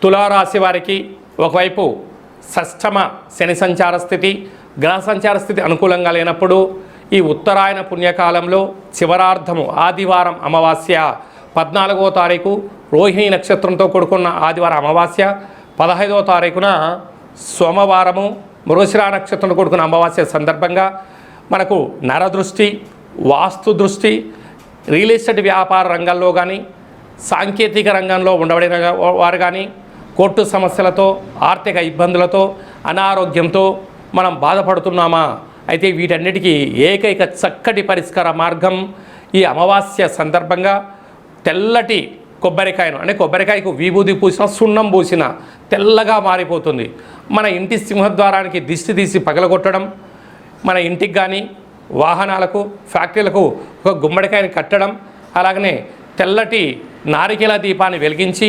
తులారాశి వారికి ఒకవైపు షష్టమ శని సంచార స్థితి, గ్రహ సంచార స్థితి అనుకూలంగా లేనప్పుడు ఈ ఉత్తరాయణ పుణ్యకాలంలో చివరార్ధము ఆదివారం అమావాస్య 14వ తారీఖు రోహిణి నక్షత్రంతో కూడుకున్న ఆదివారం అమావాస్య, 15వ తారీఖున సోమవారము మృగశిర నక్షత్రంతో కూడుకున్న అమావాస్య సందర్భంగా మనకు నరదృష్టి, వాస్తు దృష్టి, రియల్ ఎస్టేట్ వ్యాపార రంగంలో కానీ, సాంకేతిక రంగంలో ఉండబడిన వారు కానీ, కోర్టు సమస్యలతో, ఆర్థిక ఇబ్బందులతో, అనారోగ్యంతో మనం బాధపడుతున్నామా? అయితే వీటన్నిటికీ ఏకైక చక్కటి పరిష్కార మార్గం ఈ అమావాస్య సందర్భంగా తెల్లటి కొబ్బరికాయను, అంటే కొబ్బరికాయకు విభూది పూసిన, సున్నం పూసిన తెల్లగా మారిపోతుంది. మన ఇంటి సింహద్వారానికి దిష్టి తీసి పగలగొట్టడం, మన ఇంటికి కానీ వాహనాలకు, ఫ్యాక్టరీలకు ఒక గుమ్మడికాయని కట్టడం, అలాగనే తెల్లటి నారికేల దీపాన్ని వెలిగించి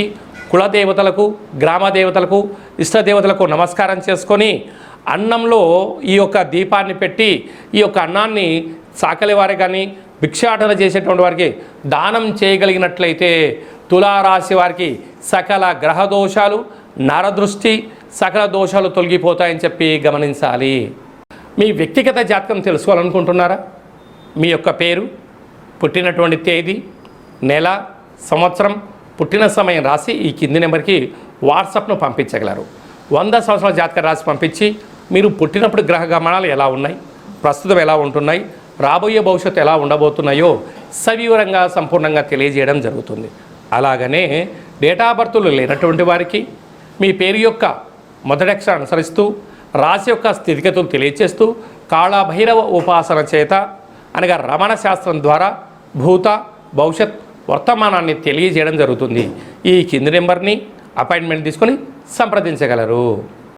కులదేవతలకు, గ్రామ దేవతలకు, ఇష్టదేవతలకు నమస్కారం చేసుకొని అన్నంలో ఈ యొక్క దీపాన్ని పెట్టి ఈ యొక్క అన్నాన్ని సాకలి వారికి కానీ భిక్షాటన చేసేటువంటి వారికి దానం చేయగలిగినట్లయితే తులారాశి వారికి సకల గ్రహ దోషాలు, నరదృష్టి, సకల దోషాలు తొలగిపోతాయని చెప్పి గమనించాలి. మీ వ్యక్తిగత జాతకం తెలుసుకోవాలనుకుంటున్నారా? మీ యొక్క పేరు, పుట్టినటువంటి తేదీ, నెల, సంవత్సరం, పుట్టిన సమయం రాసి ఈ కింది నెంబర్కి వాట్సాప్ను పంపించగలరు. 100 సంవత్సరాల జాతక రాసి పంపించి మీరు పుట్టినప్పుడు గ్రహ గమనాలు ఎలా ఉన్నాయి, ప్రస్తుతం ఎలా ఉంటున్నాయి, రాబోయే భవిష్యత్తు ఎలా ఉండబోతున్నాయో సవివరంగా సంపూర్ణంగా తెలియజేయడం జరుగుతుంది. అలాగనే డేటా బర్తులు లేనటువంటి వారికి మీ పేరు యొక్క మొదటి అక్షరం అనుసరిస్తూ రాశి యొక్క స్థితిగతులు తెలియచేస్తూ కాళభైరవ ఉపాసన చేత అనగా రమణ శాస్త్రం ద్వారా భూత, భవిష్యత్, వర్తమానాన్ని తెలియజేయడం జరుగుతుంది. ఈ కింది నెంబర్ని అపాయింట్మెంట్ తీసుకొని సంప్రదించగలరు.